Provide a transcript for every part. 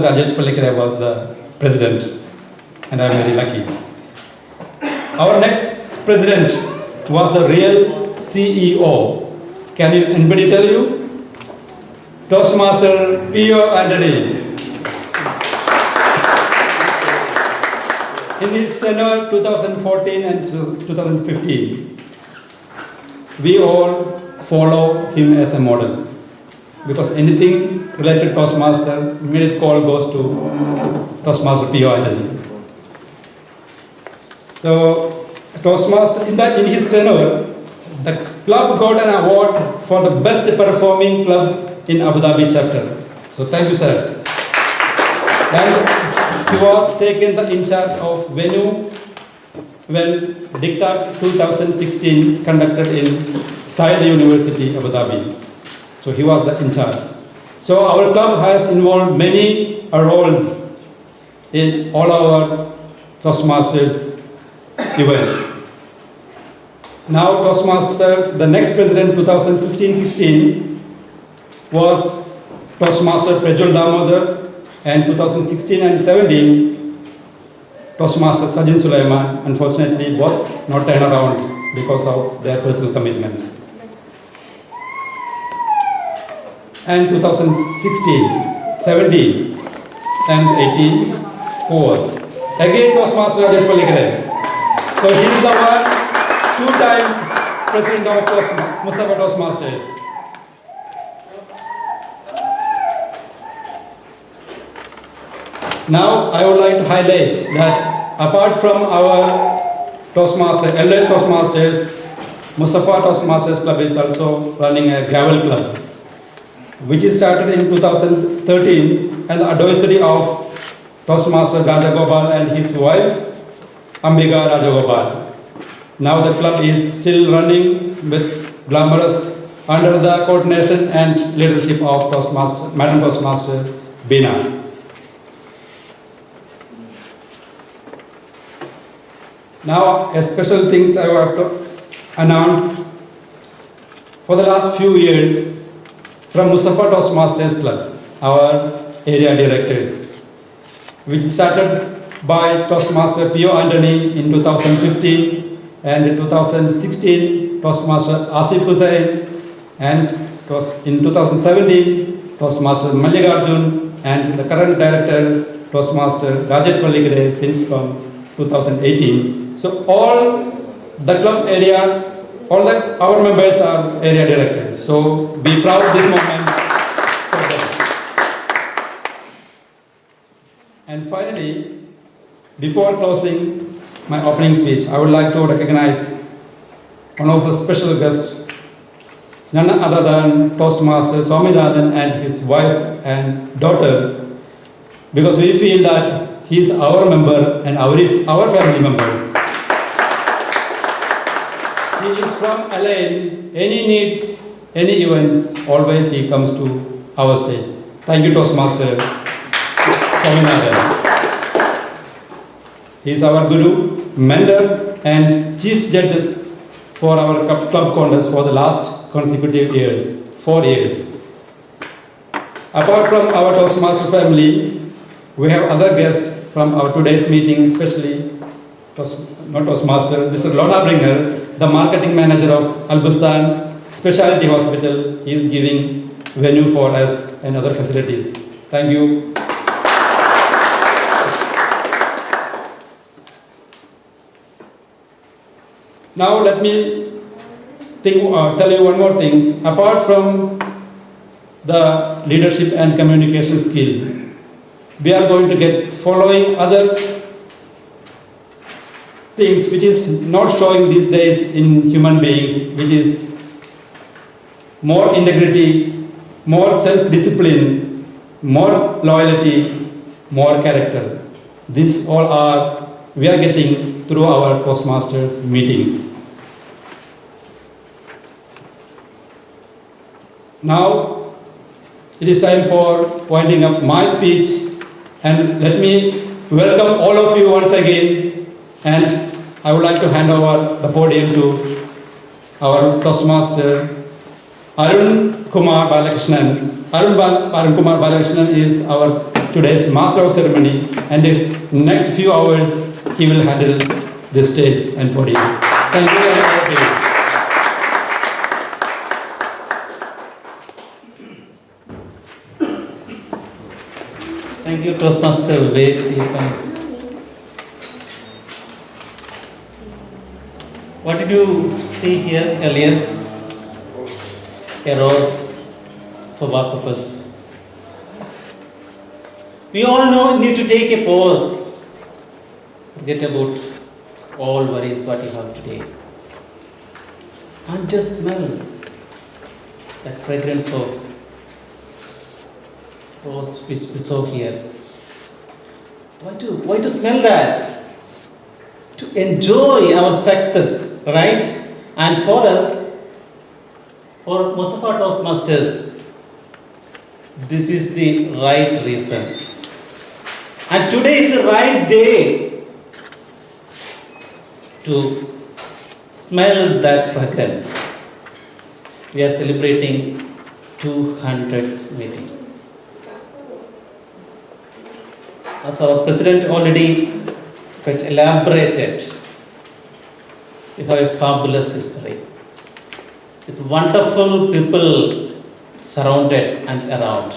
Toastmaster Rajesh Pallikare was the president, and I am very lucky. Our next president was the real CEO. Can you anybody tell you? Toastmaster P.O. Anthony. In his tenure 2014 and 2015, we all follow him as a model, because anything related to Toastmaster, immediate call goes to Toastmaster P.O. Anthony. So Toastmaster, in his tenure, the club got an award for the best performing club in Abu Dhabi chapter. So thank you, sir. And he was taken in charge of venue when Dicta 2016 conducted in Said University, Abu Dhabi. So he was in charge. So our club has involved many roles in all our Toastmasters events. Now Toastmasters, the next president 2015-16 was Toastmaster Prajwal Damodar, and 2016 and 17 Toastmaster Sajin Sulaiman. Unfortunately, both not turned around because of their personal commitments. And 2016, 17 and 18 who was? Again Toastmaster Rajesh Pallikare. So he is the one, 2 times president of Mussafah Toastmasters. Now I would like to highlight that apart from our Toastmasters, elder Toastmasters, Mussafah Toastmasters Club is also running a gravel club, which is started in 2013 and the advisory of Toastmaster Rajagopal and his wife Ambika Rajagopal. Now the club is still running with glamorous under the coordination and leadership of Madam Toastmaster Bina. Now, a special things I want to announce. For the last few years, from Mussafah Toastmasters Club, our area directors, which started by Toastmaster P.O. Anthony in 2015, and in 2016, Toastmaster Asif Hussain, and in 2017, Toastmaster Mallikarjun, and the current director, Toastmaster Rajesh Pallikare, since from 2018. So all the club area, our members are area directors. So be proud of this moment for them. And finally, before closing my opening speech, I would like to recognize one of the special guests, none other than Toastmaster Swaminathan and his wife and daughter, because we feel that he is our member and our family members. He is from Alain. Any needs, any events, always he comes to our stage. Thank you, Toastmaster Swaminathan. He is our guru, mentor, and chief judges for our club contest for the last consecutive years, 4 years. Apart from our Toastmaster family, we have other guests from our today's meeting, especially not Toastmaster, Mr. Lona Bringer, the marketing manager of Al Bustan Specialty Hospital. He is giving venue for us and other facilities. Thank you. Now let me tell you one more thing. Apart from the leadership and communication skill, we are going to get following other things which is not showing these days in human beings, which is more integrity, more self-discipline, more loyalty, more character. These all we are getting through our Toastmasters meetings. Now it is time for winding up my speech, and let me welcome all of you once again. And I would like to hand over the podium to our Toastmaster Arun Kumar Balakrishnan. Arun Kumar Balakrishnan is our today's master of ceremony, and in next few hours he will handle the stage and podium. Thank you and over to you. Thank you, Toastmaster Ved. What did you see here earlier? A rose for what purpose? We all know need to take a pause. Forget about all worries what you have today. And just smell that fragrance of rose which we saw here. Why to smell that? To enjoy our success, right? And for us, for Mussafah Toastmasters, this is the right reason. And today is the right day to smell that fragrance. We are celebrating 200th meeting. As our president already quite elaborated, we have a fabulous history with wonderful people surrounded and around.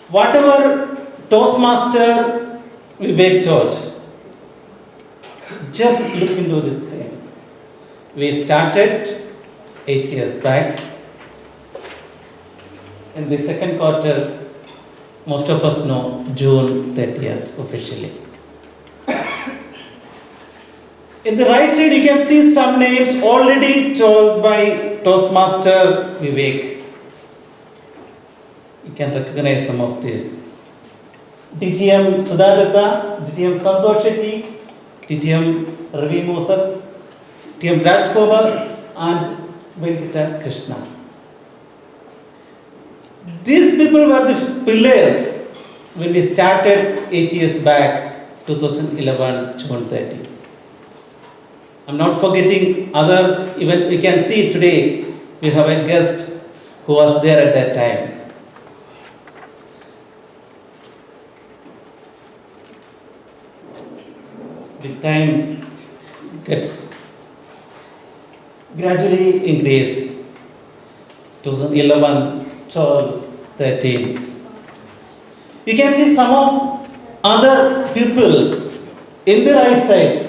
Whatever Toastmaster Vivek taught, just look into this thing. We started 8 years back. In the second quarter, most of us know June 30th officially. In the right side, you can see some names already told by Toastmaster Vivek. You can recognize some of these. DTM Sudhadata, DTM Santosh Shetty, DTM Ravi Mosar, DTM Rajkumar, and Venkata Krishna. These people were the pillars when we started 8 years back, 2011, June 30. I'm not forgetting other, even you can see today, we have a guest who was there at that time. The time gets gradually increased. 2011, 12, 13. You can see some of other people in the right side.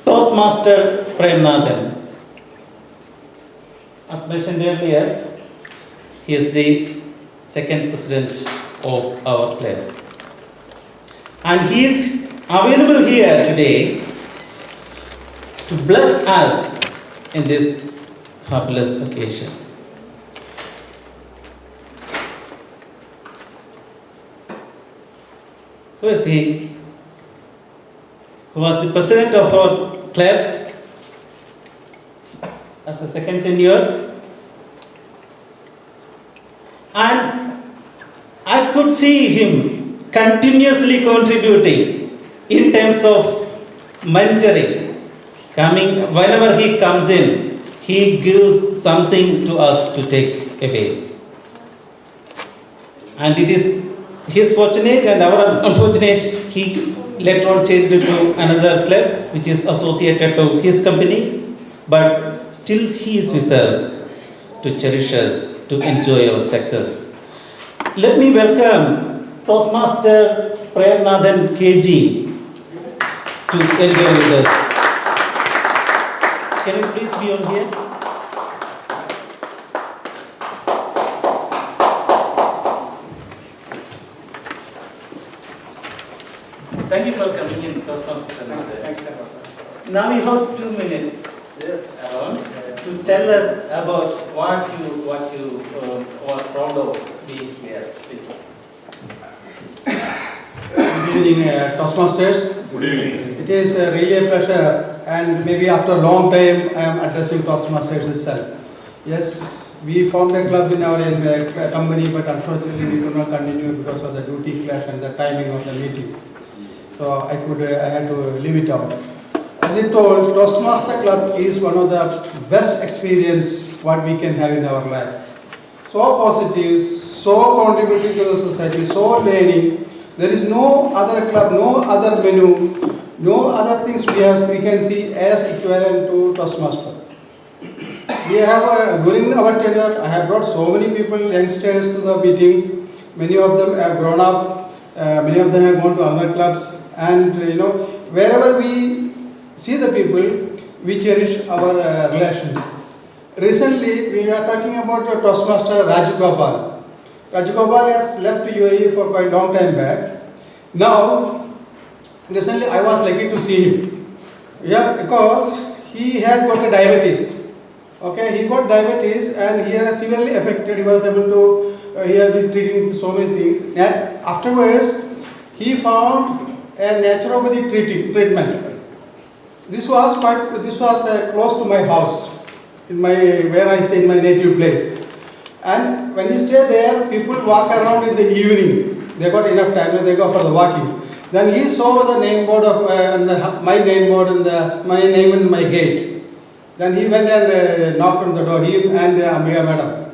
Toastmaster Premnathan. As mentioned earlier, he is the second president of our club. And he is available here today to bless us in this fabulous occasion. Who is he? Who was the president of our club as a second tenure. And I could see him continuously contributing in terms of mentoring. Whenever he comes in, he gives something to us to take away. And it is his fortunate and our unfortunate, he later on changed it to another club which is associated to his company, but still he is with us to cherish us, to enjoy our success. Let me welcome Toastmaster Premnathan KG to enjoy with us. Can you please be on here? Thank you for coming in, Toastmaster. Now you have 2 minutes around to tell us about what you are proud of being here, please. Good evening, Toastmasters. Good evening. It is really a pleasure, and maybe after a long time, I am addressing Toastmasters itself. Yes, we formed a club in our company, but unfortunately, we could not continue because of the duty clash and the timing of the meeting. So I had to leave it out. As I told, Toastmaster Club is one of the best experience what we can have in our life. So positive, so contributing to the society, so learning. There is no other club, no other menu, no other things we can see as equivalent to Toastmaster. We have, during our tenure, I have brought so many people, youngsters to the meetings. Many of them have grown up, many of them have gone to other clubs. And wherever we see the people, we cherish our relations. Recently, we are talking about Toastmaster Raju Gopal. Raju Gopal has left UAE for quite a long time back. Now, recently I was lucky to see him. Yeah, because he had got a diabetes. Okay, he got diabetes and he had severely affected. He was able to, he had been treating so many things. And afterwards, he found a naturopathy treatment. This was close to my house, where I stay in my native place. And when you stay there, people walk around in the evening. They got enough time, they go for the walking. Then he saw the name board of my name board and my name in my gate. Then he went and knocked on the door, he and Amiga madam.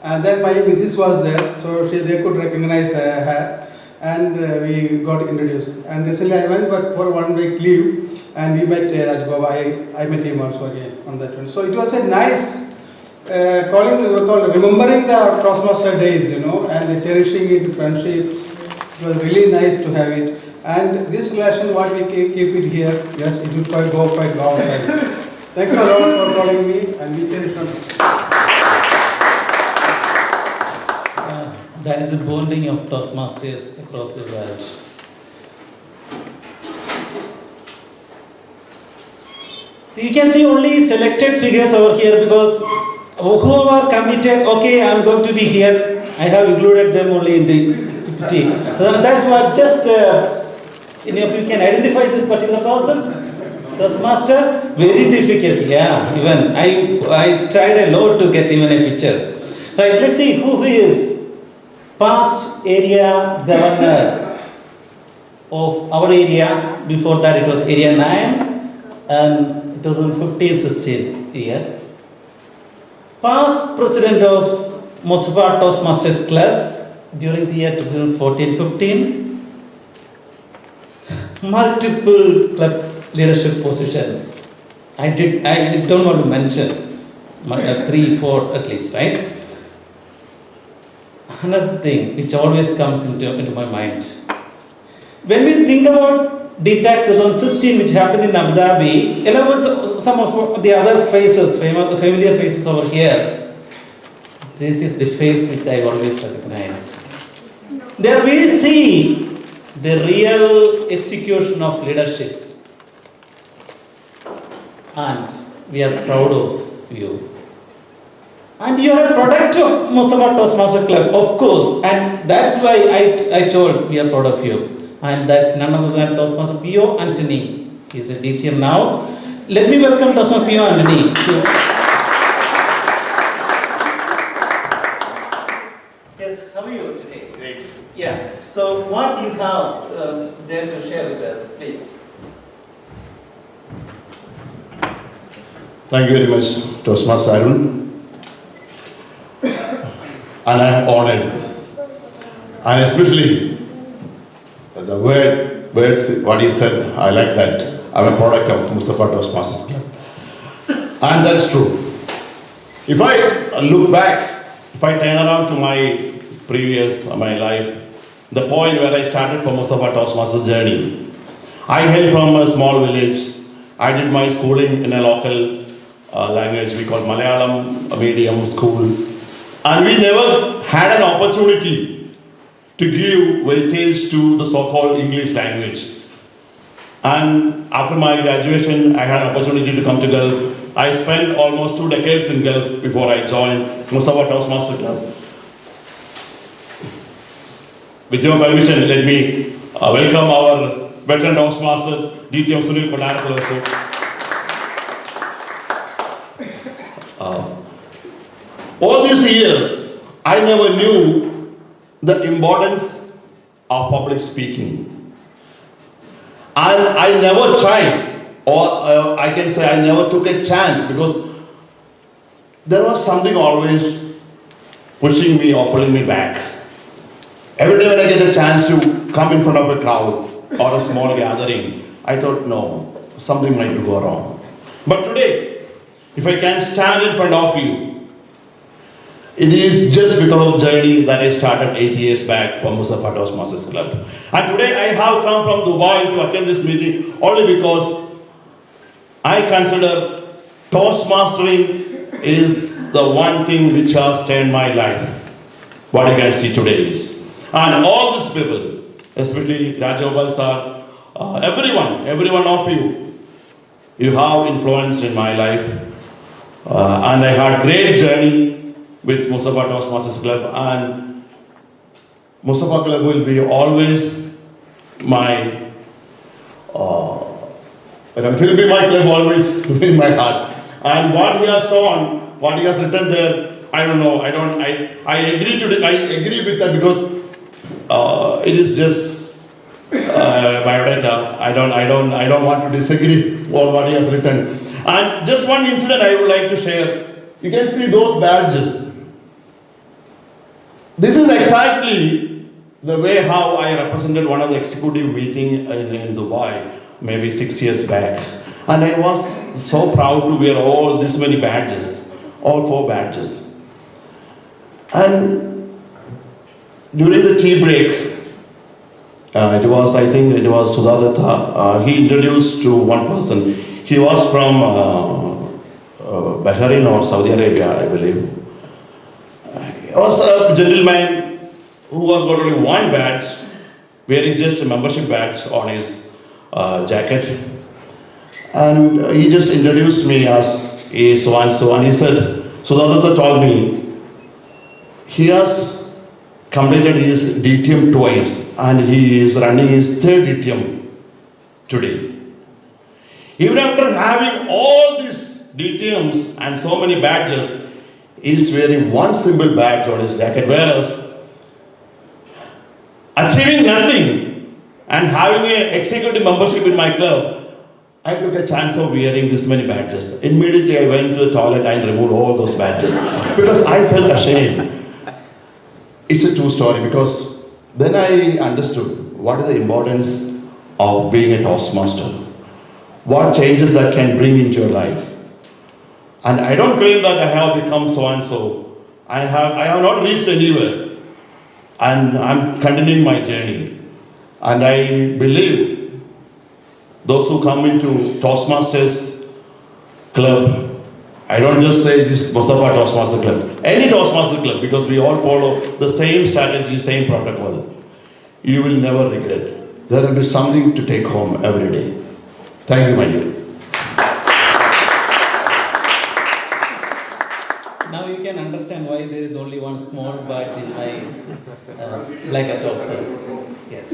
And then my missus was there, so they could recognize her. And we got introduced. And recently I went but for 1 week leave, and we met Raj Gopal. I met him also again on that one. So it was a nice remembering the Toastmaster days, and cherishing it, friendship. It was really nice to have it. And this relation, what we keep it here, yes, it will go quite long time. Thanks a lot for calling me, and we cherish it. That is the bonding of Toastmasters across the world. So you can see only selected figures over here because whoever committed, okay, I am going to be here, I have included them only in the 50. That's what just, any of you can identify this particular person? Toastmaster? Very difficult, yeah, even I tried a lot to get even a picture. Right, let's see who he is. Past area governor of our area. Before that it was area 9 and it was in 15-16 year. Past president of Mussafah Toastmasters Club during the year 2014-15. Multiple club leadership positions. I don't want to mention 3, 4 at least, right? Another thing which always comes into my mind. When we think about DTAC 2016 which happened in Abu Dhabi, along with some of the other faces, familiar faces over here, this is the face which I always recognize. There we see the real execution of leadership. And we are proud of you. And you are a product of Mussafah Toastmasters Club, of course. And that's why I told we are proud of you. And that's none other than Toastmaster Pio Anthony. He is a DTM now. Let me welcome Toastmaster Pio Anthony. Yes, how are you today? Great. Yeah. So what you have there to share with us, please. Thank you very much, Toastmaster Arun. And I am honored. And especially the words, what he said, I like that. I'm a product of Mussafah Toastmasters Club. And that's true. If I look back, if I turn around to my life, the point where I started for Mussafah Toastmasters journey, I hail from a small village. I did my schooling in a local language we call Malayalam medium school. And we never had an opportunity to give weightage to the so-called English language. And after my graduation, I had an opportunity to come to Gulf. I spent almost 2 decades in Gulf before I joined Mussafah Toastmasters Club. With your permission, let me welcome our veteran Toastmaster, DTM Sunil Kodarakal. All these years, I never knew the importance of public speaking. And I never tried, or I can say I never took a chance, because there was something always pushing me or pulling me back. Every day when I get a chance to come in front of a crowd or a small gathering, I thought, no, something might go wrong. But today, if I can stand in front of you, it is just because of the journey that I started 8 years back for Mussafah Toastmasters Club. And today I have come from Dubai to attend this meeting only because I consider Toastmastering is the one thing which has turned my life. What you can see today is. And all these people, especially Rajagopal sir, every one of you, you have influence in my life. And I had great journey with Mussafah Toastmasters Club, and Mussafah Club will be always my, it will be my club always in my heart. And what he has shown, what he has written there, I don't know, I agree with that because it is just biodata. I don't want to disagree with what he has written. And just one incident I would like to share. You can see those badges. This is exactly the way how I represented one of the executive meeting in Dubai, maybe 6 years back. And I was so proud to wear all this many badges, all 4 badges. And during the tea break, I think it was Sudhadatta, he introduced to one person. He was from Bahrain or Saudi Arabia, I believe. He was a gentleman who was got only one badge, wearing just a membership badge on his jacket. And he just introduced me as so and so. And he said, Sudhadatta told me, he has completed his DTM twice and he is running his 3rd DTM today. Even after having all these DTMs and so many badges, he is wearing one simple badge on his jacket, whereas achieving nothing and having an executive membership in my club, I took a chance of wearing this many badges. Immediately I went to the toilet and removed all those badges because I felt ashamed. It's a true story because then I understood what is the importance of being a Toastmaster. What changes that can bring into your life. And I don't claim that I have become so and so. I have not reached anywhere. And I'm continuing my journey. And I believe those who come into Toastmasters Club, I don't just say this Mussafah Toastmasters Club, any Toastmasters Club, because we all follow the same strategy, same protocol. You will never regret. There will be something to take home every day. Thank you, my dear. Now you can understand why there is only one small badge in my placket also. Yes.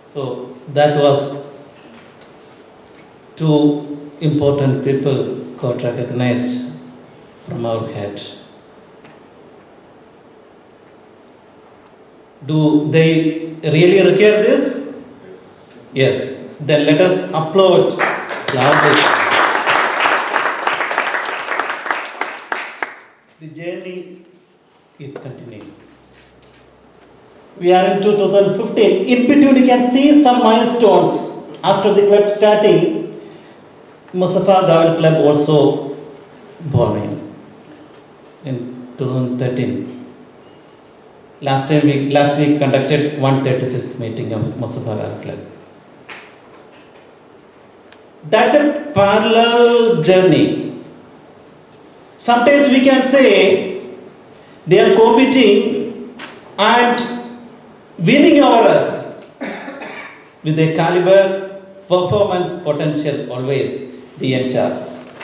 So that was 2 important people got recognized from our head. Do they really require this? Yes. Then let us applaud loudly. The journey is continuing. We are in 2015. In between, you can see some milestones. After the club starting, Mussafah Gawal Club also born in 2013. Last week conducted 136th meeting of Mussafah Gawal Club. That's a parallel journey. Sometimes we can say they are competing and winning over us with a caliber, performance potential, always the young chaps.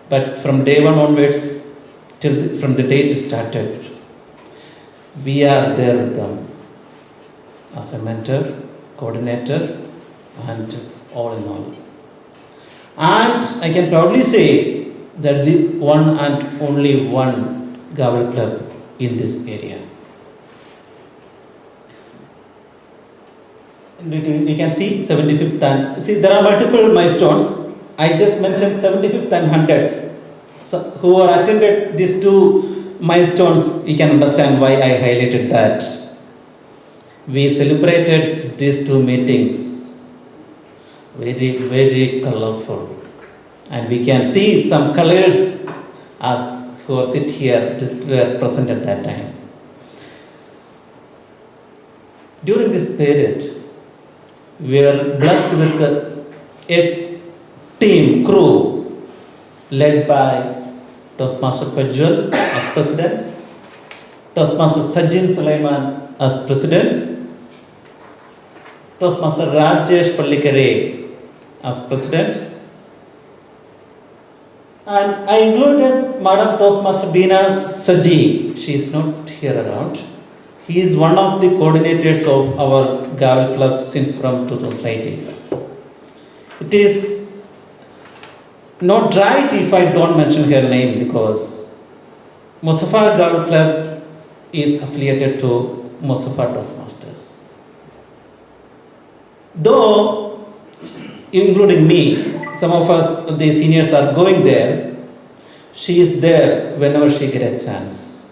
But from day 1 onwards, from the day it started, we are there with them as a mentor, coordinator, and all in all. And I can proudly say there is one and only one Gawal Club in this area. We can see 75th and see there are multiple milestones. I just mentioned 75th and 100th. So, who are attended these two milestones, you can understand why I highlighted that. We celebrated these two meetings very, very colorful. And we can see some colors as who are sit here that were present at that time. During this period, we were blessed with a team, crew, led by Toastmaster Pajwal as president, Toastmaster Sajin Sulaiman as president, Toastmaster Rajesh Pallikare as president, and I included Madam Toastmaster Beena Saji. She is not here around. He is one of the coordinators of our Gavel Club since from 2018. It is not right if I don't mention her name because Mussafah Gavel Club is affiliated to Mussafah Toastmasters. Though, including me, some of us, the seniors are going there, she is there whenever she gets a chance.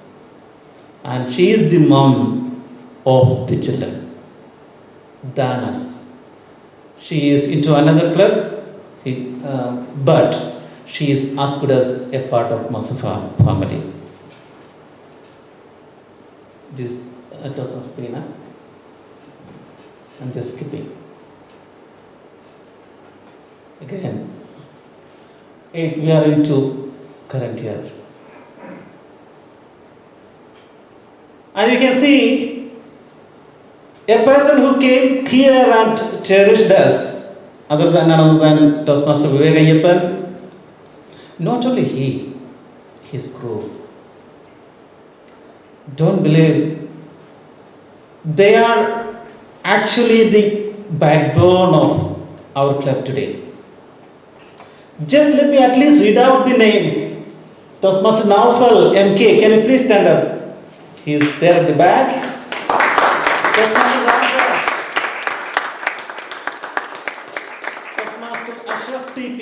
And she is the mom of the children than us. She is into another club, but she is as good as a part of Mussafah family. This was Preena. I'm just skipping. Again, we are into current year. And you can see a person who came here and cherished us, other than Toastmaster Vivek Ayyappan, not only he, his crew. Don't believe, they are actually the backbone of our club today. Just let me at least read out the names. Toastmaster Naufal MK, can you please stand up? He is there at the back. Toastmaster Ramraj. Toastmaster Ashraf TP.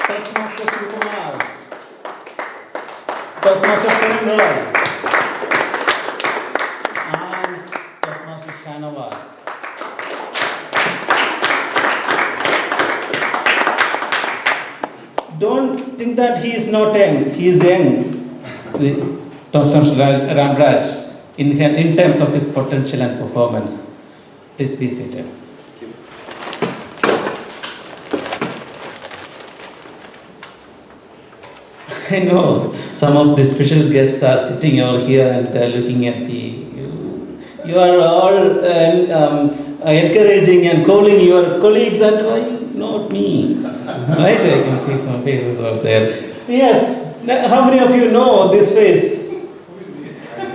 Toastmaster Shivakumar. Toastmaster Prem Roy. And Toastmaster Shanavas. Don't think that he is not young. He is young. Toastmaster Ramraj, in terms of his potential and performance. Please be seated. I know some of the special guests are sitting over here and looking at me. You are all encouraging and calling your colleagues, and why not me? Right? I can see some faces out there. Yes. How many of you know this face?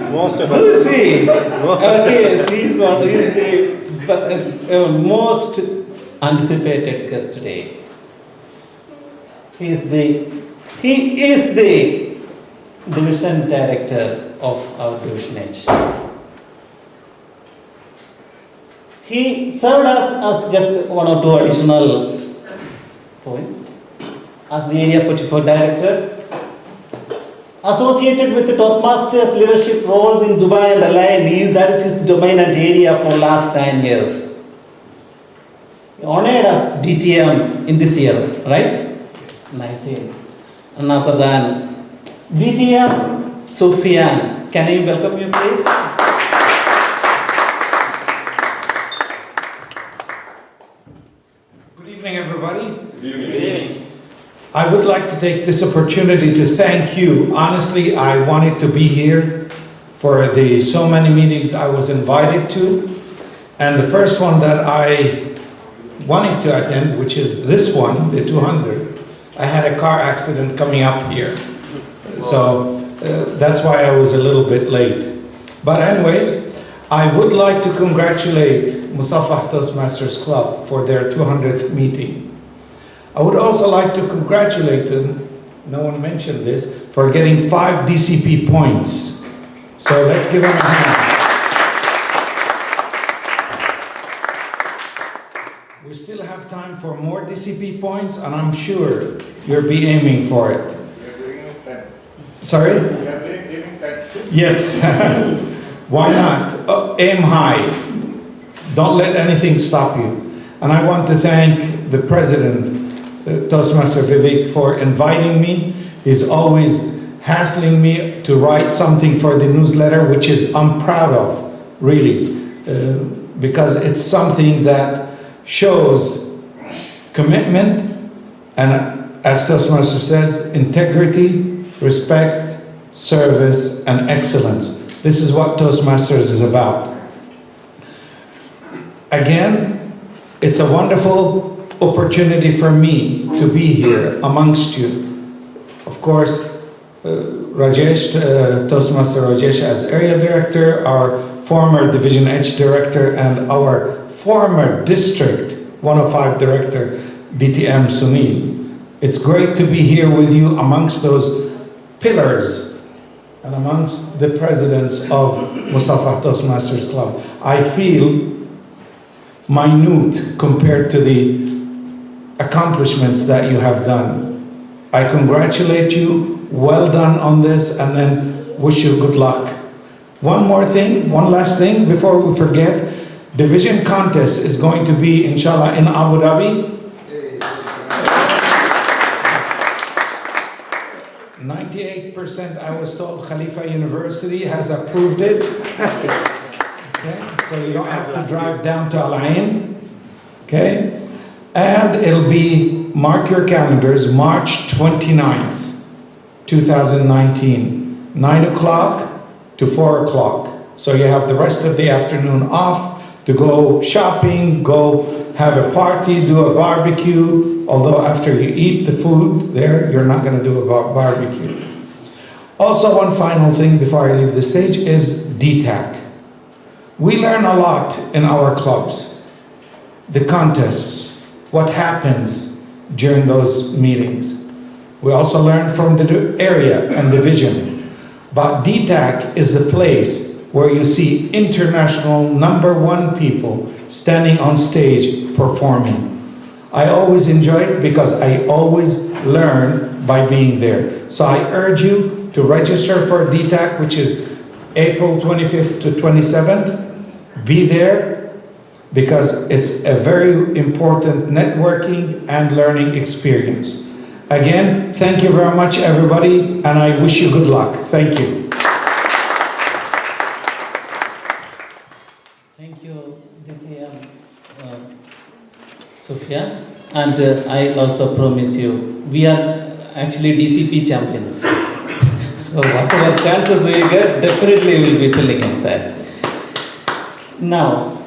Most of Who us. is he? Okay, so he is the most anticipated guest today. He is the division director of our division H. He served us as just one or two additional points as the Area 44 director, associated with the Toastmasters leadership roles in Dubai and Alliance. That is his domain and area for last 9 years. He honored us DTM in this year, right? 19. And after that, DTM Sufyan. Can I welcome you, please? Good evening, everybody. Good evening. I would like to take this opportunity to thank you. Honestly, I wanted to be here for the so many meetings I was invited to. And the first one that I wanted to attend, which is this one, the 200, I had a car accident coming up here. So that's why I was a little bit late. But anyways, I would like to congratulate Mussafah Toastmasters Club for their 200th meeting. I would also like to congratulate them, no one mentioned this, for getting 5 DCP points. So let's give them a hand. We still have time for more DCP points, and I'm sure you'll be aiming for it. Sorry? Yes. Why not? Aim high. Don't let anything stop you. And I want to thank the president, Toastmaster Vivek, for inviting me. He's always hassling me to write something for the newsletter, which I'm proud of, really, because it's something that shows commitment and, as Toastmaster says, integrity, respect, service, and excellence. This is what Toastmasters is about. Again, it's a wonderful opportunity for me to be here amongst you. Of course, Rajesh, Toastmaster Rajesh as area director, our former Division H director, and our former District 105 director, DTM Sunil. It's great to be here with you amongst those pillars and amongst the presidents of Mussafah Toastmasters Club. I feel minute compared to the accomplishments that you have done. I congratulate you, well done on this, and then wish you good luck. One last thing before we forget. Division contest is going to be, inshallah, in Abu Dhabi. 98%, I was told, Khalifa University has approved it. Okay, so you don't have to drive down to Al Ain. Okay, and it'll be, mark your calendars, March 29th, 2019, 9 o'clock to 4 o'clock. So you have the rest of the afternoon off to go shopping, go have a party, do a barbecue, although after you eat the food there, you're not going to do a barbecue. Also, one final thing before I leave the stage is DTAC. We learn a lot in our clubs, the contests, what happens during those meetings. We also learn from the area and division. But DTAC is the place where you see international #1 people standing on stage performing. I always enjoy it because I always learn by being there. So I urge you to register for DTAC, which is April 25th to 27th. Be there because it's a very important networking and learning experience. Again, thank you very much, everybody, and I wish you good luck. Thank you. Thank you, DTM Sophia. And I also promise you, we are actually DCP champions. So whatever chances we get, definitely we'll be filling in that. Now,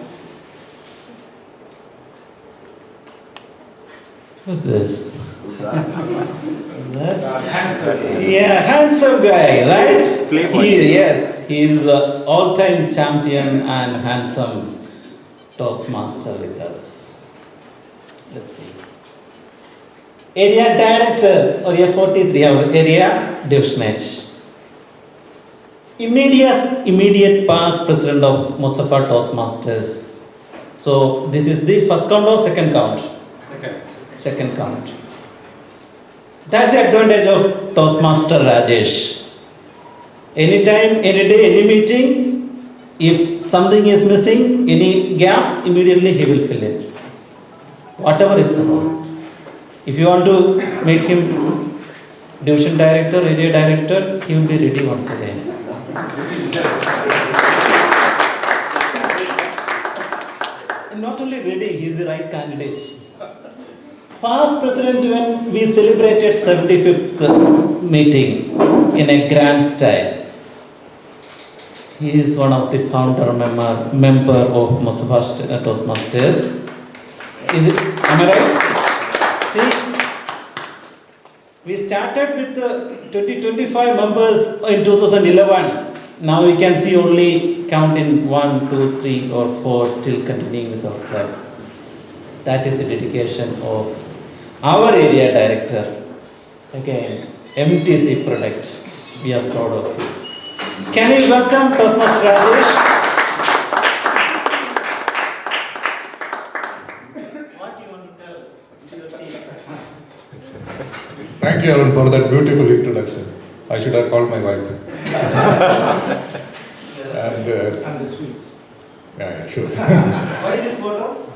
who's this? Handsome. Yeah, handsome guy, right? Playboy. Yes, he is an all-time champion and handsome Toastmaster with us. Let's see. Area Director, Area 43, our area Division H. Immediate past President of Mussafah Toastmasters. So this is the first count or second count? Second count. That's the advantage of Toastmaster Rajesh. Anytime, any day, any meeting, if something is missing, any gaps, immediately he will fill it. Whatever is the role. If you want to make him division director, area director, he will be ready once again. And not only ready, he is the right candidate. Past president, when we celebrated 75th meeting in a grand style, he is one of the founder member of Mussafah Toastmasters. Is it? Am I right? See, we started with 25 members in 2011. Now we can see only count in 1, 2, 3 or 4 still continuing with our club. That is the dedication of our area director. Again, MTC product. We are proud of you. Can you welcome Toastmaster Rajesh? What you want to tell? Thank you, Arun, for that beautiful introduction. I should have called my wife. And the sweets. yeah, sure. Why this photo?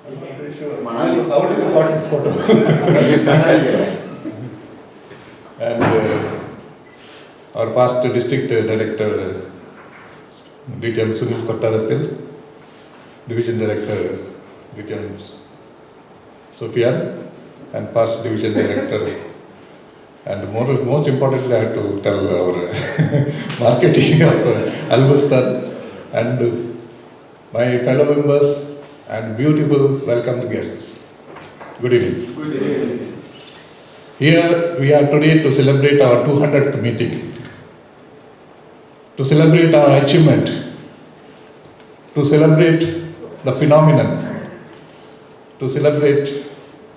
I'm not very sure. How did you got this photo? And our past district director, DTM Sunil Kottaratil, division director, DTM Sofian, and past division director. And most importantly, I have to tell our marketing of Al-Bustan and my fellow members and beautiful welcome guests. Good evening. Good evening. Here we are today to celebrate our 200th meeting, to celebrate our achievement, to celebrate the phenomenon, to celebrate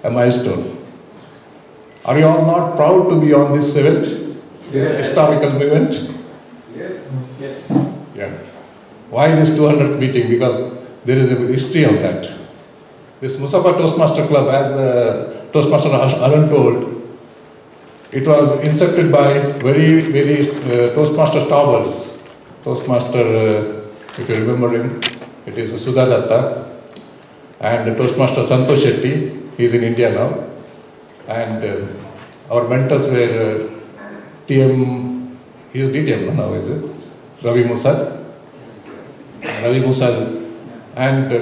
a milestone. Are you all not proud to be on this event, this historical event? Yes. Yes. Yeah. Why this 200th meeting? Because there is a history of that. This Mussafah Toastmaster Club, as Toastmaster Arun told, it was incepted by very Toastmaster towers. Toastmaster, if you remember him, it is Sudha Datta, and Toastmaster Santosh Shetty. He is in India now. And our mentors were TM, he is DTM now, is it? Ravi Musad, and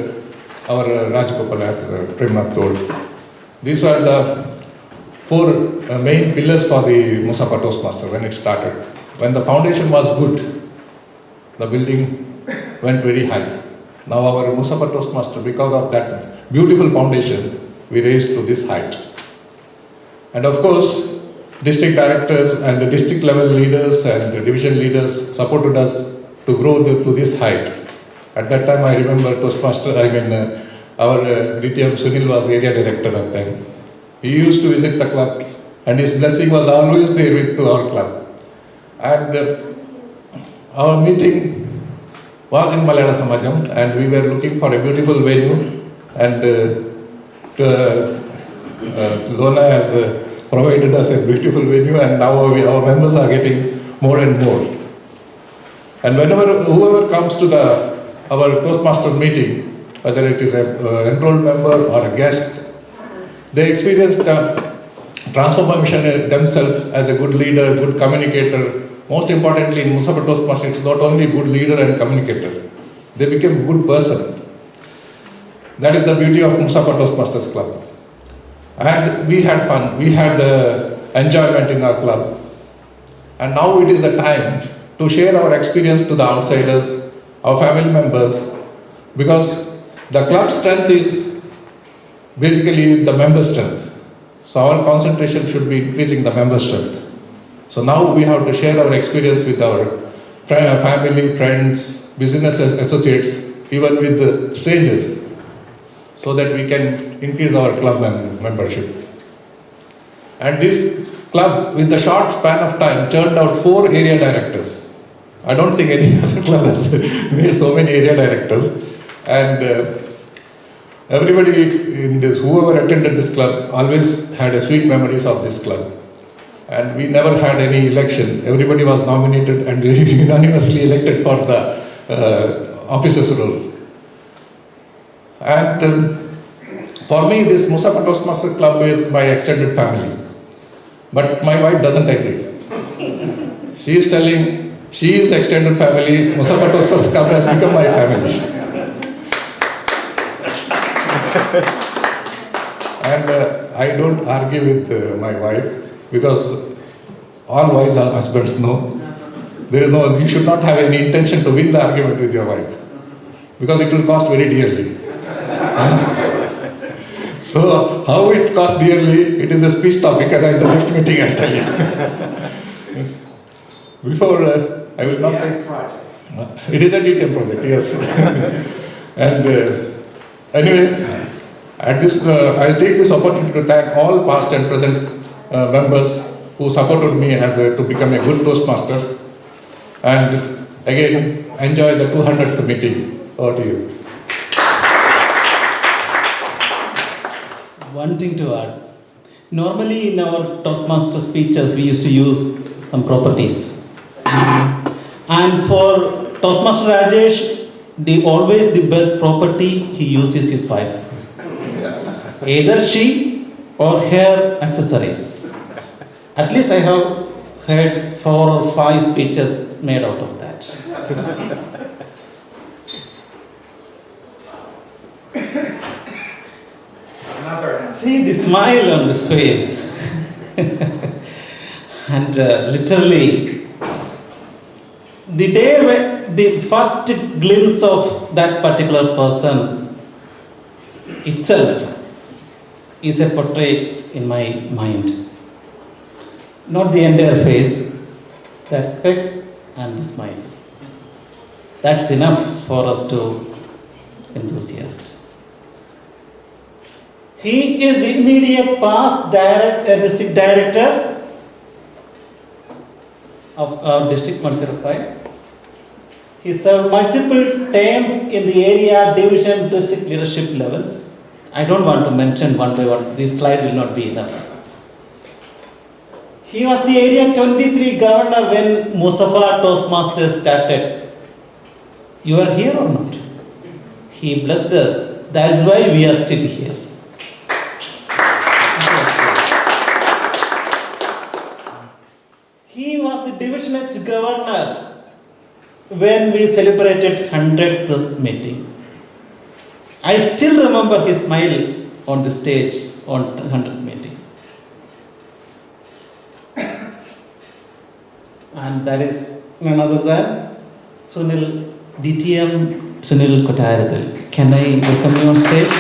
our Rajgopal, as Premnath told. These were the four main pillars for the Mussafah Toastmaster when it started. When the foundation was good, the building went very high. Now our Mussafah Toastmaster, because of that beautiful foundation, we raised to this height. And of course, district directors and the district level leaders and the division leaders supported us to grow to this height. At that time, I remember our DTM Sunil was area director at that time. He used to visit the club, and his blessing was always there with our club. And our meeting was in Malayalam Samajam, and we were looking for a beautiful venue, and Lona has provided us a beautiful venue, and now our members are getting more and more. And whoever comes to our Toastmaster meeting, whether it is an enrolled member or a guest, they experience the transformation themselves as a good leader, good communicator. Most importantly, in Mussafah Toastmasters, it's not only good leader and communicator, they became good person. That is the beauty of Mussafah Toastmasters Club. And we had fun, we had enjoyment in our club. And now it is the time to share our experience to the outsiders, our family members, because the club strength is basically the member strength. So our concentration should be increasing the member strength. So now we have to share our experience with our family, friends, business associates, even with the strangers, so that we can increase our club membership. And this club, with a short span of time, churned out 4 area directors. I don't think any other club has made so many area directors. And everybody in this, whoever attended this club, always had a sweet memories of this club. And we never had any election. Everybody was nominated and unanimously elected for the officers' role. And for me, this Mussafah Toastmasters Club is my extended family. But my wife doesn't agree. She is telling, she is extended family, Mussafah Toastmasters Club has become my family. And I don't argue with my wife, because all wise husbands know there is no, you should not have any intention to win the argument with your wife, because it will cost very dearly. So how it costs dearly, it is a speech topic, as in the next meeting I'll tell you. Before I will not take. It is a DTM project, yes. And anyway, at this, I'll take this opportunity to thank all past and present members who supported me to become a good Toastmaster. And again, enjoy the 200th meeting. Over to you. One thing to add. Normally in our Toastmaster speeches, we used to use some properties. And for Toastmaster Rajesh, always the best property he uses is wife. Either she or her accessories. At least I have heard 4 or 5 speeches made out of that. See the smile on this face. And literally, the day when the first glimpse of that particular person itself is a portrait in my mind. Not the entire face, that specs and the smile. That's enough for us to enthusiast. He is the immediate past district director of our district, Mussafah. He served multiple terms in the area, division, district leadership levels. I don't want to mention one by one, this slide will not be enough. He was the area 23 governor when Mussafah Toastmasters started. You are here or not? He blessed us. That's why we are still here. He was the division head governor when we celebrated 100th meeting. I still remember his smile on the stage on 100th meeting. And that is none other than Sunil, DTM Sunil Kotaradal. Can I welcome you on stage?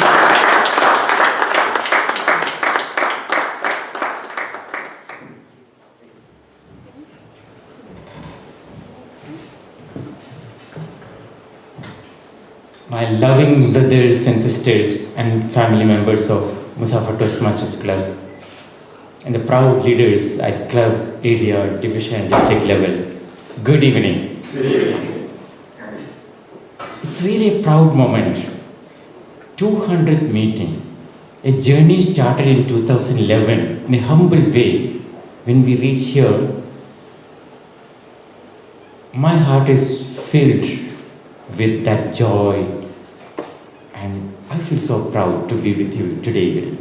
My loving brothers and sisters and family members of Mussafah Toastmasters Club and the proud leaders at club, area, division and district level, good evening. Good evening. It's really a proud moment. 200th meeting. A journey started in 2011 in a humble way. When we reach here, my heart is filled with that joy, and I feel so proud to be with you today.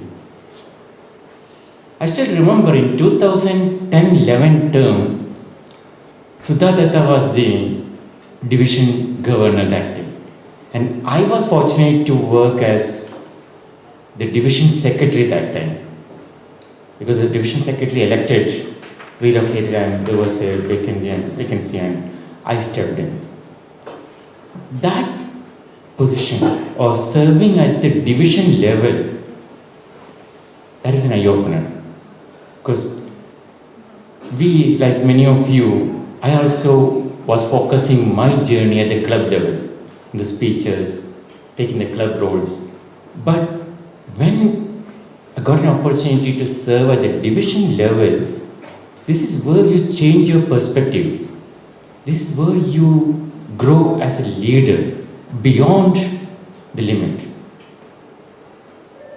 I still remember in 2010-11 term, Sudha Datta was the division governor that day, and I was fortunate to work as the division secretary that time, because the division secretary elected relocated and there was a vacancy and I stepped in. That position or serving at the division level, that is an eye-opener. Because we, like many of you, I also was focusing my journey at the club level, the speeches, taking the club roles. But when I got an opportunity to serve at the division level, this is where you change your perspective. This is where you grow as a leader beyond the limit.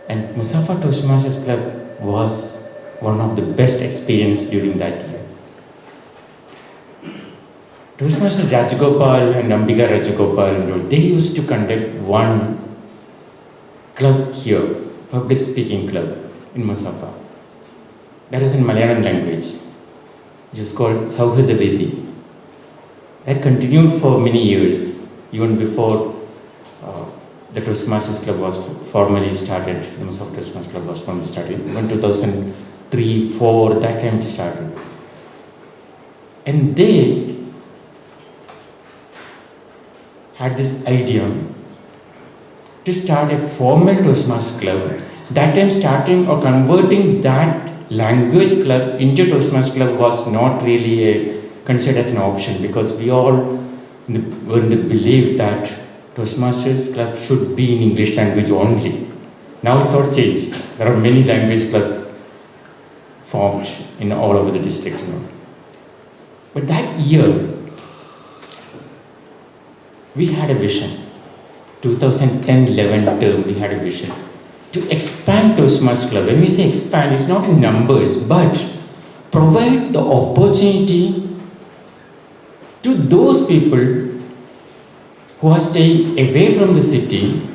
And Mussafah Toastmasters Club was one of the best experience during that year. Toastmaster Rajagopal and Ambika Rajagopal, they used to conduct one club here, public speaking club in Mussafah. That was in Malayalam language. It was called Sauhada Vedi. That continued for many years, even before the Toastmasters Club was formally started. The Mussafah Toastmasters Club was formally started. Even 2003-04, that time it started. And they had this idea to start a formal Toastmasters Club. That time starting or converting that language club into Toastmasters Club was not really considered as an option, because we all were in the belief that Toastmasters Club should be in English language only. Now it's all changed. There are many language clubs formed in all over the district. But that year, we had a vision. 2010-11 term, we had a vision. to expand Toastmasters Club. When we say expand, it's not in numbers, but provide the opportunity to those people who are staying away from the city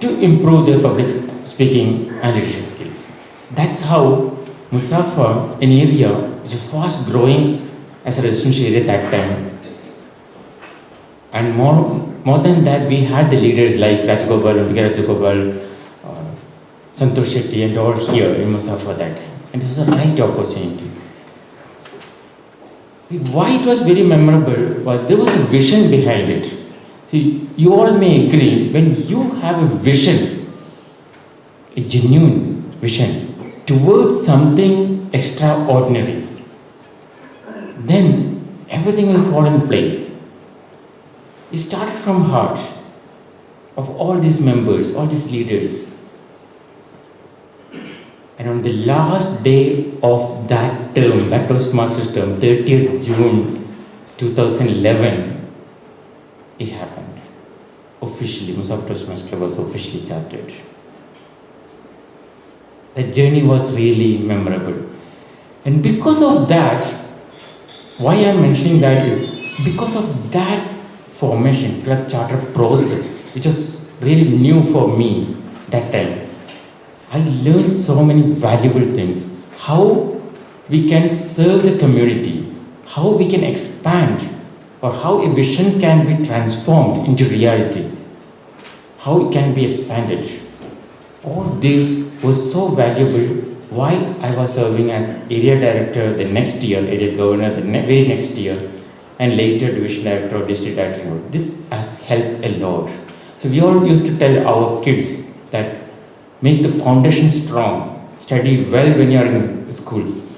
to improve their public speaking and leadership skills. That's how Mussafah, an area which is fast growing as a residential area at that time, and more than that, we had the leaders like Rajagopal, Bika Rajagopal, Santosh Shetty, and all here in Mussafah that time. And it was a right opportunity. Why it was very memorable was there was a vision behind it. See, you all may agree, when you have a vision, a genuine vision towards something extraordinary, then everything will fall in place. It started from heart of all these members, all these leaders. And on the last day of that term, that Toastmasters term, 30th June 2011, it happened. Officially, Mussafah Toastmasters Club was officially chartered. The journey was really memorable. And because of that, why I'm mentioning that is because of that formation, club charter process, which was really new for me that time. I learned so many valuable things. How we can serve the community, how we can expand, or how a vision can be transformed into reality, how it can be expanded. All this was so valuable while I was serving as area director the next year, area governor the very next year, and later division director or district director. This has helped a lot. So we all used to tell our kids that make the foundation strong, study well when you are in schools,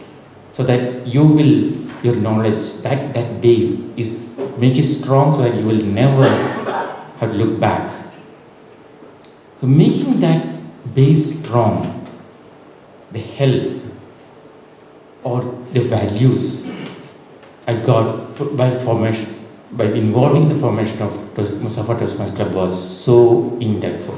so that you will, your knowledge, that base is, make it strong so that you will never have to look back. So making that base strong, the help or the values I got by involving in the formation of Mussafah Toastmasters Club was so in-depth.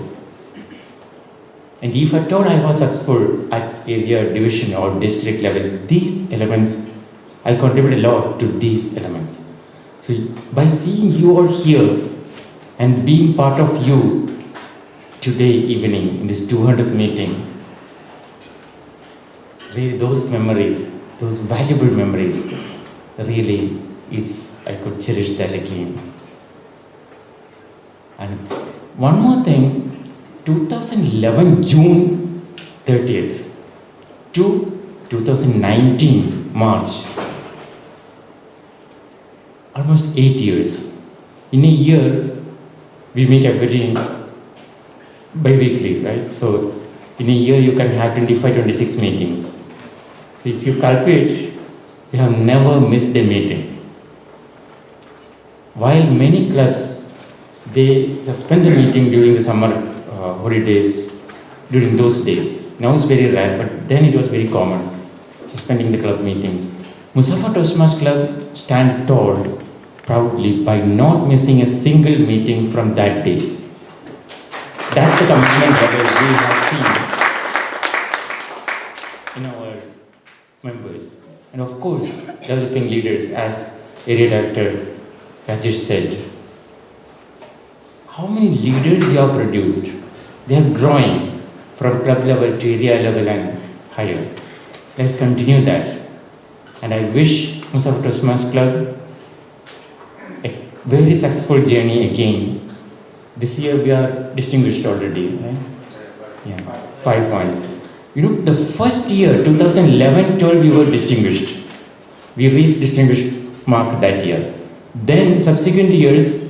And if at all I was successful at area, division or district level, these elements, I contributed a lot to these elements. So by seeing you all here and being part of you today evening in this 200th meeting, really those memories, those valuable memories, really I could cherish that again. And one more thing, 2011 June 30th to 2019 March, almost 8 years. In a year, we meet every bi-weekly, right? So in a year, you can have 25-26 meetings. So if you calculate, we have never missed a meeting. While many clubs, they suspend the meeting during the summer holidays, during those days. Now it's very rare, but then it was very common, suspending the club meetings. Mussafah Toastmasters Club stand tall proudly by not missing a single meeting from that day. That's the commitment that we have seen in our members. And of course, developing leaders, as Area Director Rajesh said. How many leaders we have produced? They are growing from club level to area level and higher. Let's continue that. And I wish Mussafah Toastmasters Club a very successful journey again. This year we are distinguished already, right? Yeah, 5 points. You know, the first year, 2011-12, we were distinguished. We reached distinguished mark that year. Then subsequent years,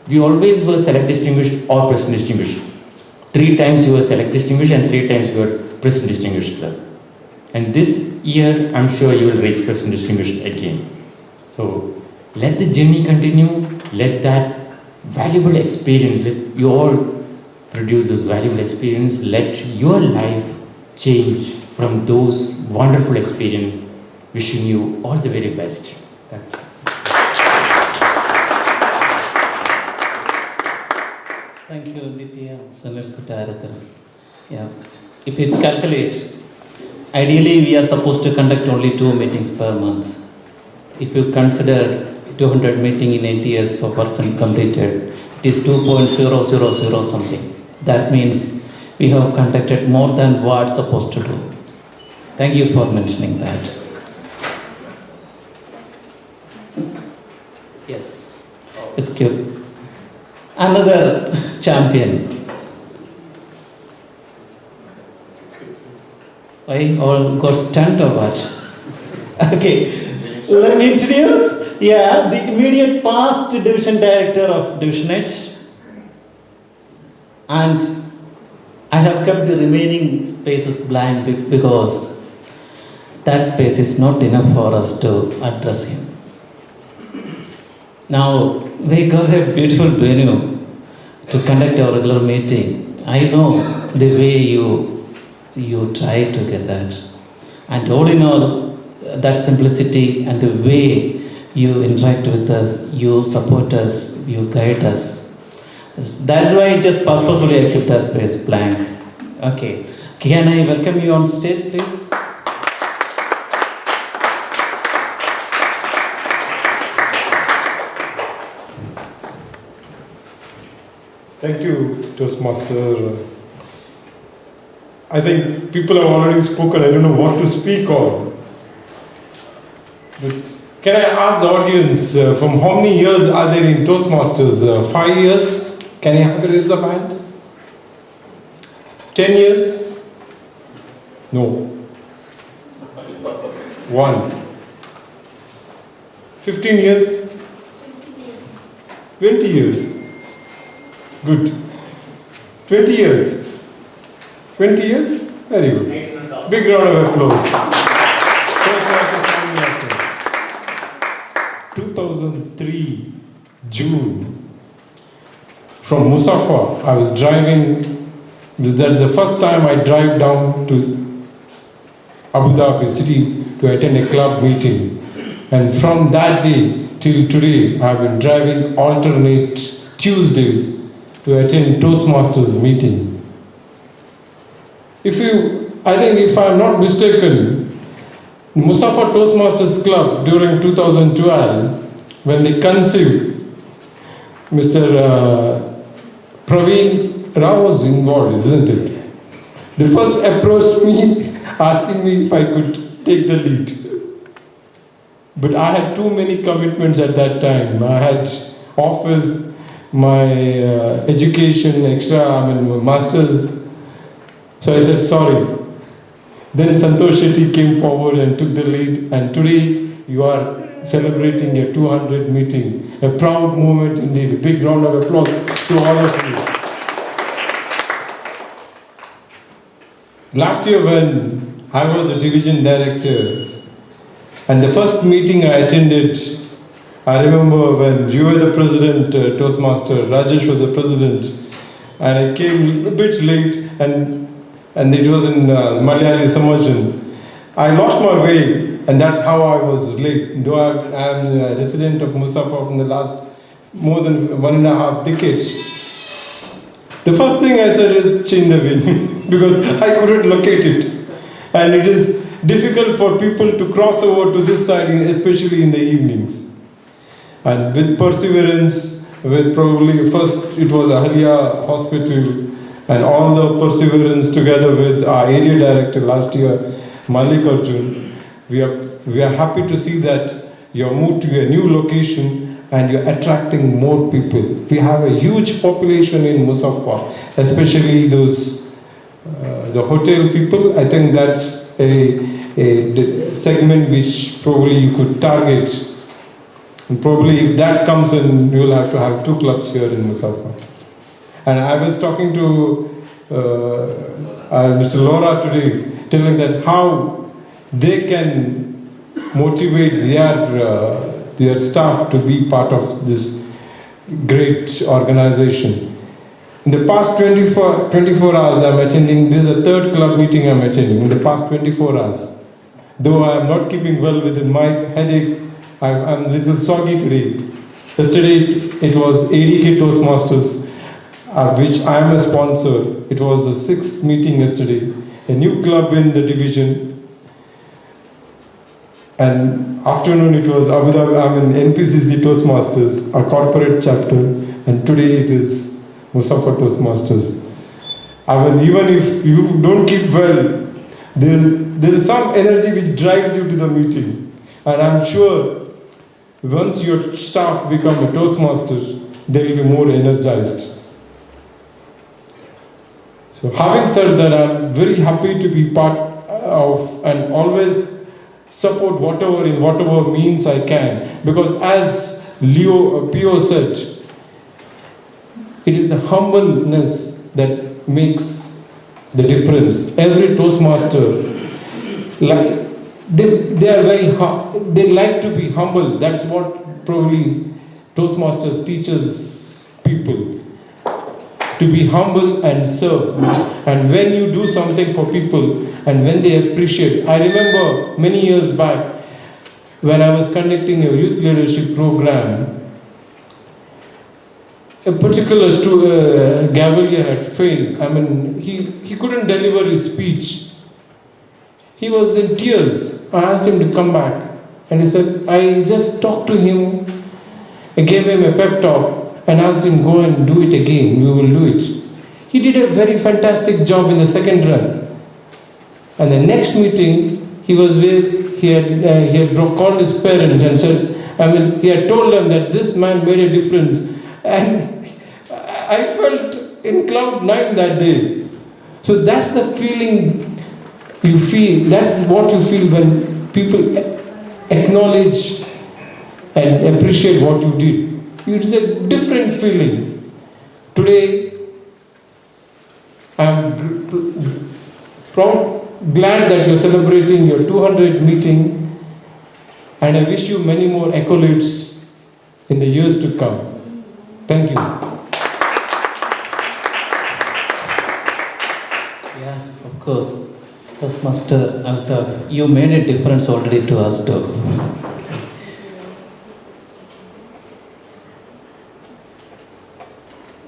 we always were select distinguished or president distinguished. 3 times we were select distinguished and 3 times we were president distinguished club. And this year, I'm sure you will reach president distinguished again. So let the journey continue. Let that valuable experience, let you all produce those valuable experience. Let your life change from those wonderful experience. Wishing you all the very best. Thank you, Ditya, Sunil Kutarathar. Yeah. If you calculate, ideally we are supposed to conduct only 2 meetings per month. If you consider 200 meeting in 8 years of work completed, it is 2.000 something. That means we have conducted more than what supposed to do. Thank you for mentioning that. Yes, it's cute. Another champion. Why all got stunned or what? Okay, let me introduce. Yeah, the immediate past division director of Division H. And I have kept the remaining spaces blank because that space is not enough for us to address him. Now, we got a beautiful venue to conduct our regular meeting. I know the way you try to get that. And all in all, that simplicity and the way you interact with us, you support us, you guide us. That's why just purposefully I kept that space blank. Okay. Can I welcome you on stage, please? Thank you, Toastmaster. I think people have already spoken. I don't know what to speak on. But can I ask the audience, from how many years are there in Toastmasters? 5 years? Can you have a raise of hands? 10 years? No. 1. 15 years? 20 years? Good. 20 years? 20 years? Very good. Big round of applause. 2003, June, from Mussafah, I was driving. That is the first time I drive down to Abu Dhabi city to attend a club meeting. And from that day till today, I have been driving alternate Tuesdays to attend Toastmasters meeting. I think if I am not mistaken, Mussafah Toastmasters Club during 2012, when they conceived, Mr. Praveen Rao was involved, isn't it? They first approached me asking me if I could take the lead. But I had too many commitments at that time. I had office, my education, my master's. So I said, sorry. Then Santosh Shetty came forward and took the lead. And today you are celebrating a 200 meeting. A proud moment indeed. A big round of applause to all of you. Last year when I was the division director, and the first meeting I attended, I remember when you were the president, Toastmaster, Rajesh was the president, and I came a bit late, and it was in Malayali Samojan. I lost my way, and that's how I was late. Though I am a resident of Mussafah from the last more than 1.5 decades. The first thing I said is change the venue, because I couldn't locate it. And it is difficult for people to cross over to this side, especially in the evenings. And with perseverance, with probably first it was Ahlia Hospital, and all the perseverance together with our area director last year, Malik Arjun, we are happy to see that you have moved to a new location and you're attracting more people. We have a huge population in Mussafah, especially those the hotel people. I think that's a segment which probably you could target. And probably if that comes in, you will have to have 2 clubs here in Mussafah. And I was talking to Mr. Laura today, telling that how they can motivate their staff to be part of this great organization. In the past 24 hours I'm attending, this is the 3rd club meeting I'm attending in the past 24 hours. Though I'm not keeping well with my headache, I'm a little soggy today. Yesterday it was ADK Toastmasters. which I am a sponsor. It was the 6th meeting yesterday, a new club in the division. And afternoon it was Abu Dhabi, NPCC Toastmasters, a corporate chapter, and today it is Mussafah Toastmasters. Even if you don't keep well, there is some energy which drives you to the meeting. And I'm sure once your staff become a Toastmaster, they will be more energized. So having said that, I'm very happy to be part of and always support in whatever means I can. Because as Pio said, it is the humbleness that makes the difference. Every Toastmaster, they are they like to be humble. That's what probably Toastmasters teaches people. To be humble and serve. And when you do something for people and when they appreciate. I remember many years back when I was conducting a youth leadership program, a particular Gavalier had failed. He couldn't deliver his speech. He was in tears. I asked him to come back. And he said, I just talked to him. I gave him a pep talk and asked him, go and do it again. We will do it. He did a very fantastic job in the second run. And the next meeting, he was with, he had called his parents and said, he had told them that this man made a difference. And I felt in cloud 9 that day. So that's the feeling you feel, that's what you feel when people acknowledge and appreciate what you did. It's a different feeling. Today, I'm glad that you're celebrating your 200th meeting, and I wish you many more accolades in the years to come. Thank you. Yeah, of course. Toastmaster Altaf, you made a difference already to us too.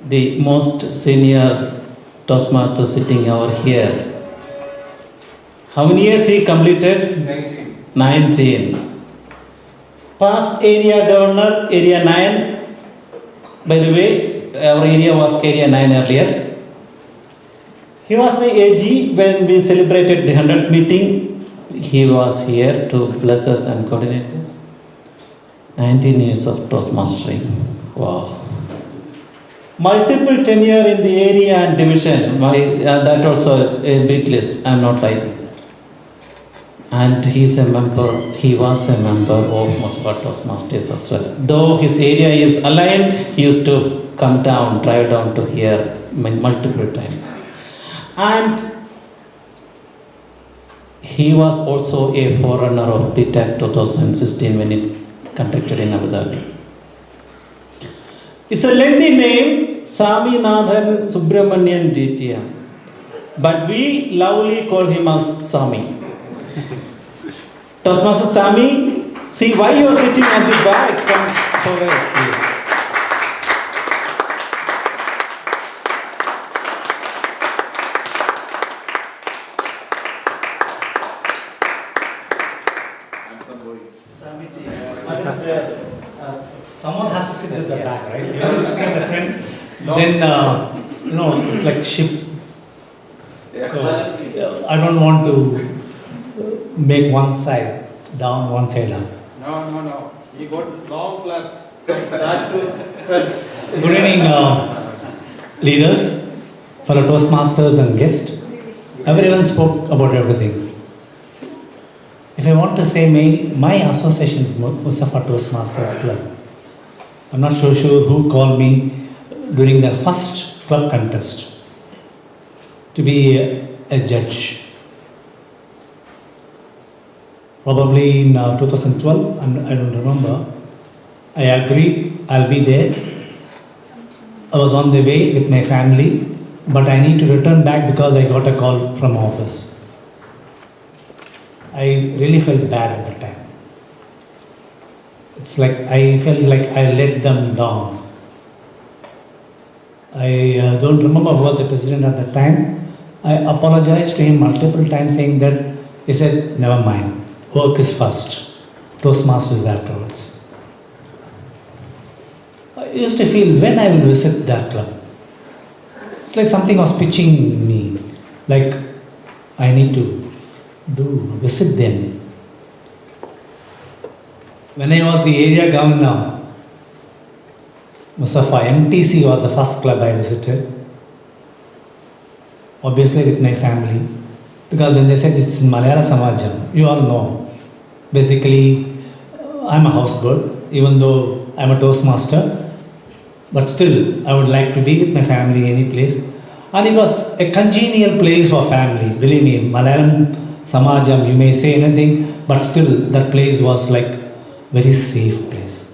The most senior Toastmaster sitting over here. How many years he completed? 19. Past area governor, area 9. By the way, our area was area 9 earlier. He was the AG when we celebrated the 100th meeting. He was here to bless us and coordinate us. 19 years of Toastmastering. Wow. Multiple tenure in the area and division. That also is a big list. I'm not writing. And he was a member of Mussafah Toastmasters as well. Though his area is aligned, he used to drive down to here multiple times. And he was also a forerunner of DTAC 2016 when it conducted in Abu Dhabi. It's a lengthy name, Saminathan Subramanian Ditya. But we loudly call him as Sami. Toastmaster Sami, see why you are sitting at the back. Come forward, please. Someone has to sit at the back, right? If you're sitting at the front, then it's like ship. So I don't want to make one side down, one side up. No. He got long claps. Good evening, leaders, fellow Toastmasters and guests. Everyone spoke about everything. If I want to say my association with Mussafah Toastmasters Club, I'm not so sure who called me during the first club contest to be a judge. Probably in 2012, I don't remember. I agreed, I'll be there. I was on the way with my family, but I need to return back because I got a call from office. I really felt bad at the time. It's like I felt like I let them down. I don't remember who was the president at the time. I apologized to him multiple times saying that, he said, never mind, work is first, Toastmasters afterwards. I used to feel when I will visit that club, it's like something was pitching me, like I need to visit them. When I was the area governor, Mussafah, MTC was the first club I visited. Obviously with my family. Because when they said it's in Malayala Samajam, you all know. Basically, I'm a houseboat, even though I'm a Toastmaster. But still, I would like to be with my family any place. And it was a congenial place for family. Believe me, Malayalam Samajam, you may say anything, but still that place was like very safe place.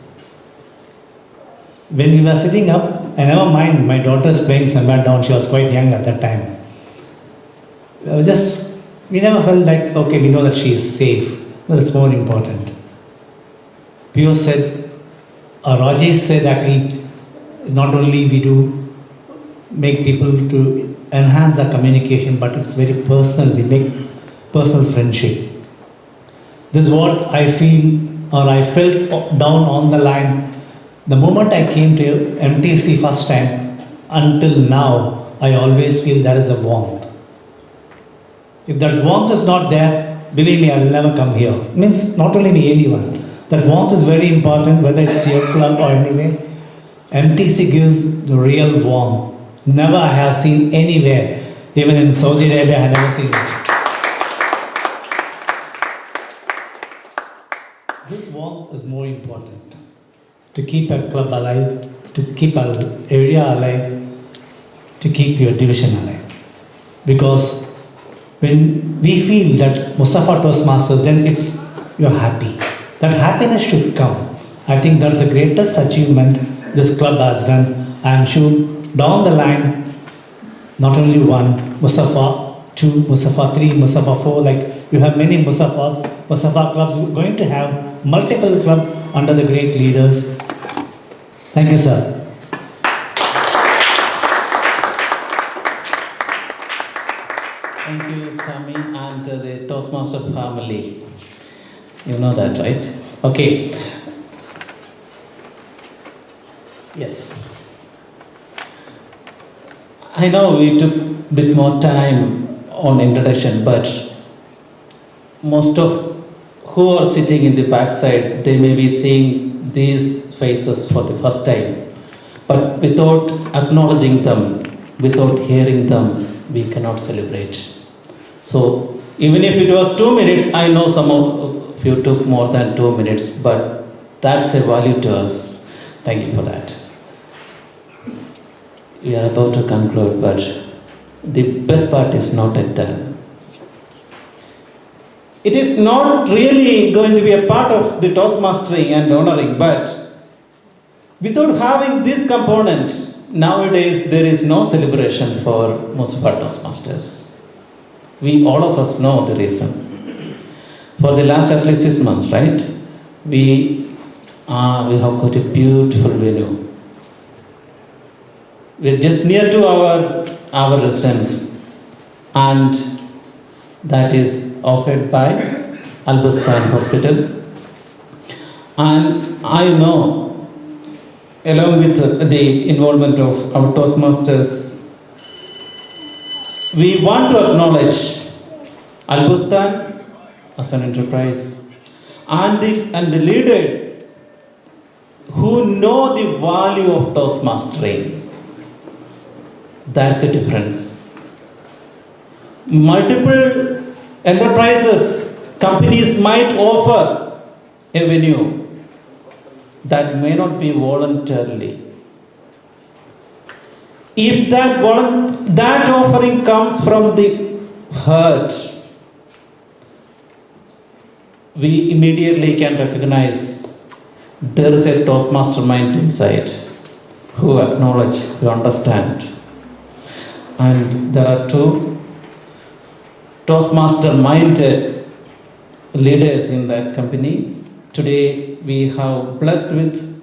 When we were sitting up, I never mind, my daughter's playing somewhere down, she was quite young at that time. We never felt like, okay, we know that she is safe. No, that's more important. Pio said, or Rajesh said actually, not only we do make people to enhance the communication, but it's very personal, we make personal friendship. This is what I feel, or I felt down on the line. The moment I came to MTC first time, until now, I always feel there is a warmth. If that warmth is not there, believe me, I will never come here. Means not only me, anyone. That warmth is very important, whether it's your club or anywhere. MTC gives the real warmth. Never I have seen anywhere, even in Saudi Arabia, I have never seen it. This warmth is more important. To keep a club alive, to keep our area alive, to keep your division alive. Because when we feel that Mussafah Toastmasters, then it's, you're happy. That happiness should come. I think that's the greatest achievement this club has done. I am sure down the line, not only one, Mussafah 2, Mussafah 3, Mussafah 4, like you have many Mussafahs, Mussafah clubs, we're going to have multiple clubs under the great leaders. Thank you, sir. Thank you, Sami, and the Toastmaster family. You know that, right? Okay. Yes. I know we took a bit more time on introduction, but most of who are sitting in the backside, they may be seeing these faces for the first time. But without acknowledging them, without hearing them, we cannot celebrate. So even if it was 2 minutes, I know some of you took more than 2 minutes, but that's a value to us. Thank you for that. We are about to conclude, but the best part is not yet done. It is not really going to be a part of the Toastmastering and honoring, but without having this component, nowadays there is no celebration for Mussafah Toastmasters. We all of us know the reason. For the last at least 6 months, right? We have got a beautiful venue. We're just near to our residence, and that is offered by Al Bustan Hospital. And I know, along with the involvement of our Toastmasters, we want to acknowledge Al Bustan as an enterprise and the leaders who know the value of Toastmastering. That's the difference. Multiple enterprises, companies might offer a venue that may not be voluntarily. If that offering comes from the heart, we immediately can recognize there is a Toastmaster mind inside who acknowledge, who understand. And there are two Toastmaster-minded leaders in that company. Today we have blessed with